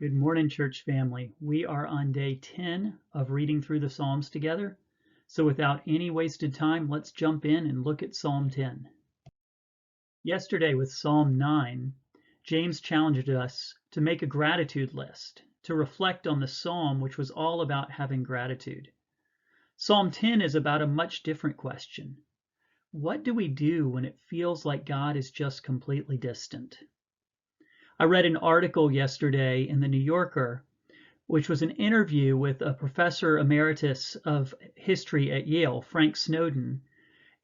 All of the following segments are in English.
Good morning, church family. We are on day 10 of reading through the Psalms together. So without any wasted time, let's jump in and look at Psalm 10. Yesterday with Psalm 9, James challenged us to make a gratitude list, to reflect on the psalm, which was all about having gratitude. Psalm 10 is about a much different question. What do we do when it feels like God is just completely distant? I read an article yesterday in the New Yorker, which was an interview with a professor emeritus of history at Yale, Frank Snowden.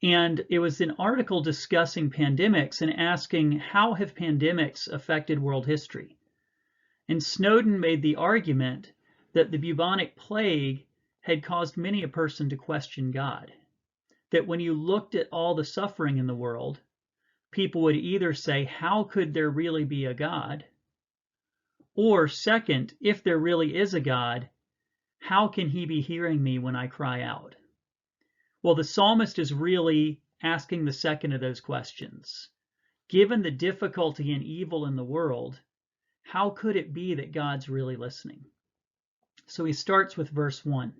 And it was an article discussing pandemics and asking, how have pandemics affected world history? And Snowden made the argument that the bubonic plague had caused many a person to question God. That when you looked at all the suffering in the world, people would either say, how could there really be a God? Or second, if there really is a God, how can he be hearing me when I cry out? Well, the psalmist is really asking the second of those questions. Given the difficulty and evil in the world, how could it be that God's really listening? So he starts with verse 1.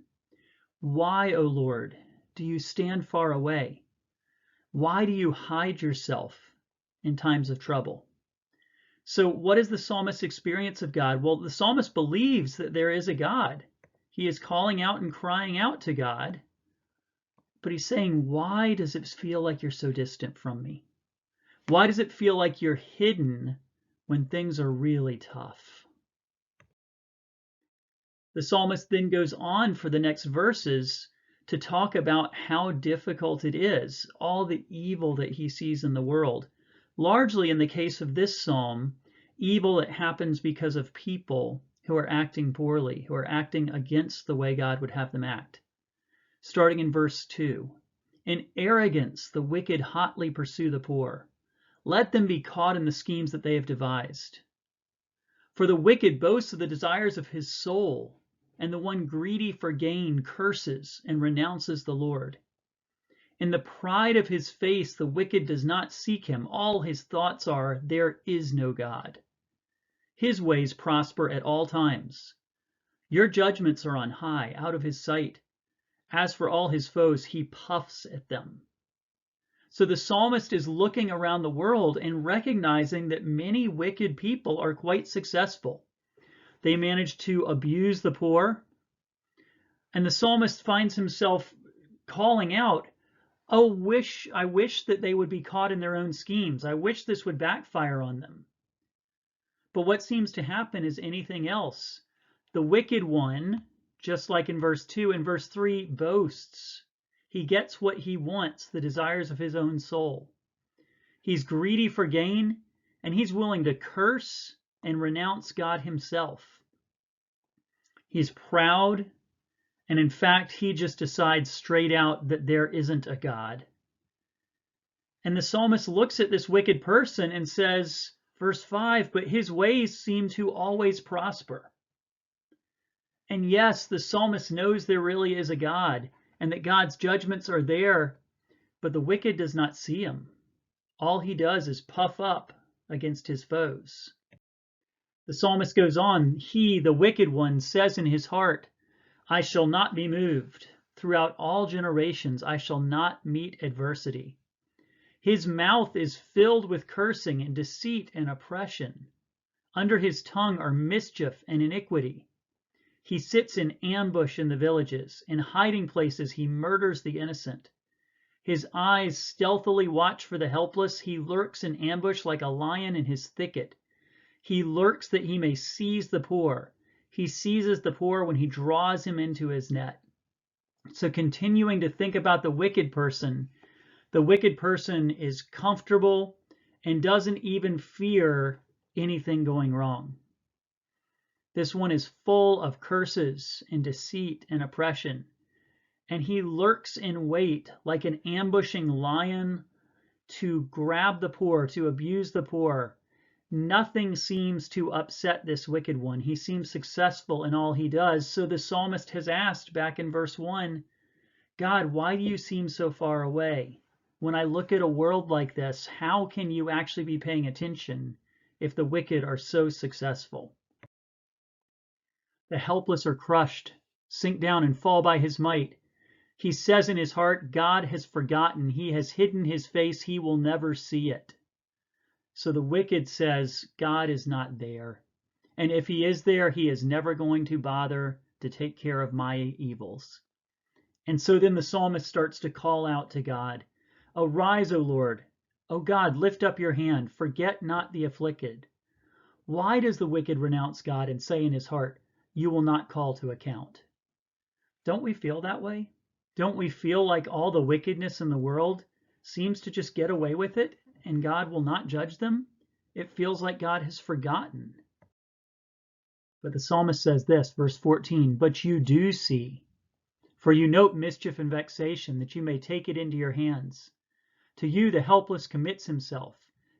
Why, O Lord, do you stand far away? Why do you hide yourself in times of trouble? So what is the psalmist's experience of God? Well, the psalmist believes that there is a God. He is calling out and crying out to God, but he's saying, why does it feel like you're so distant from me? Why does it feel like you're hidden when things are really tough? The psalmist then goes on for the next verses to talk about how difficult it is, all the evil that he sees in the world. Largely in the case of this psalm, evil that happens because of people who are acting poorly, who are acting against the way God would have them act. Starting in verse 2, in arrogance the wicked hotly pursue the poor. Let them be caught in the schemes that they have devised. For the wicked boasts of the desires of his soul, and the one greedy for gain curses and renounces the Lord. In the pride of his face the wicked does not seek him. All his thoughts are, there is no God. His ways prosper at all times. Your judgments are on high, out of his sight. As for all his foes, he puffs at them. So the psalmist is looking around the world and recognizing that many wicked people are quite successful. They manage to abuse the poor. And the psalmist finds himself calling out, oh, I wish that they would be caught in their own schemes. I wish this would backfire on them. But what seems to happen is anything else. The wicked one, just like in verse 2 and verse 3, boasts. He gets what he wants, the desires of his own soul. He's greedy for gain, and he's willing to curse and renounce God himself. He's proud, and in fact, he just decides straight out that there isn't a God. And the psalmist looks at this wicked person and says, verse 5, but his ways seem to always prosper. And yes, the psalmist knows there really is a God and that God's judgments are there, but the wicked does not see him. All he does is puff up against his foes. The psalmist goes on, he, the wicked one, says in his heart, I shall not be moved. Throughout all generations, I shall not meet adversity. His mouth is filled with cursing and deceit and oppression. Under his tongue are mischief and iniquity. He sits in ambush in the villages. In hiding places, he murders the innocent. His eyes stealthily watch for the helpless. He lurks in ambush like a lion in his thicket. He lurks that he may seize the poor. He seizes the poor when he draws him into his net. So continuing to think about the wicked person is comfortable and doesn't even fear anything going wrong. This one is full of curses and deceit and oppression, and he lurks in wait like an ambushing lion to grab the poor, to abuse the poor. Nothing seems to upset this wicked one. He seems successful in all he does. So the psalmist has asked back in verse 1, God, why do you seem so far away? When I look at a world like this, how can you actually be paying attention if the wicked are so successful? The helpless are crushed, sink down and fall by his might. He says in his heart, God has forgotten. He has hidden his face. He will never see it. So the wicked says, God is not there. And if he is there, he is never going to bother to take care of my evils. And so then the psalmist starts to call out to God, Arise, O Lord. O God, lift up your hand. Forget not the afflicted. Why does the wicked renounce God and say in his heart, You will not call to account? Don't we feel that way? Don't we feel like all the wickedness in the world seems to just get away with it and God will not judge them? It feels like God has forgotten. But the psalmist says this, verse 14, But you do see, for you note mischief and vexation, that you may take it into your hands. To you the helpless commits himself.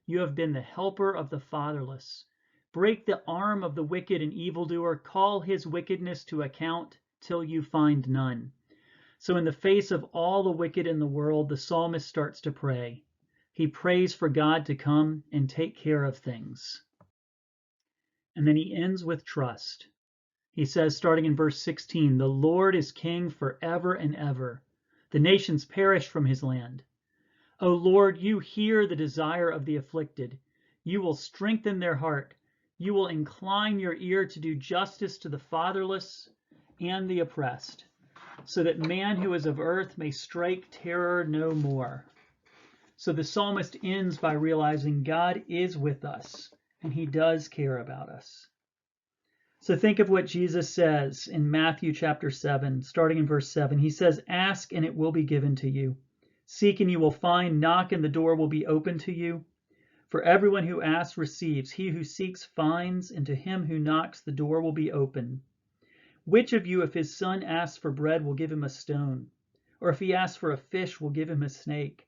You have been the helper of the fatherless. Break the arm of the wicked and evildoer. Call his wickedness to account till you find none. So in the face of all the wicked in the world, the psalmist starts to pray. He prays for God to come and take care of things. And then he ends with trust. He says, starting in verse 16, The Lord is king forever and ever. The nations perish from his land. O Lord, you hear the desire of the afflicted. You will strengthen their heart. You will incline your ear to do justice to the fatherless and the oppressed, so that man who is of earth may strike terror no more. So the psalmist ends by realizing God is with us, and he does care about us. So think of what Jesus says in Matthew chapter 7, starting in verse 7. He says, Ask and it will be given to you. Seek and you will find. Knock and the door will be open to you. For everyone who asks receives. He who seeks finds, and to him who knocks the door will be open. Which of you, if his son asks for bread, will give him a stone? Or if he asks for a fish, will give him a snake?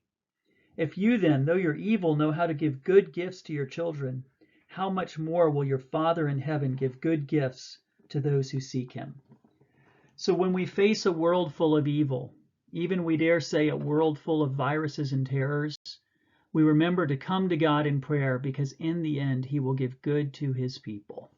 If you then, though you're evil, know how to give good gifts to your children, how much more will your Father in heaven give good gifts to those who seek him? So when we face a world full of evil, even we dare say a world full of viruses and terrors, we remember to come to God in prayer, because in the end he will give good to his people.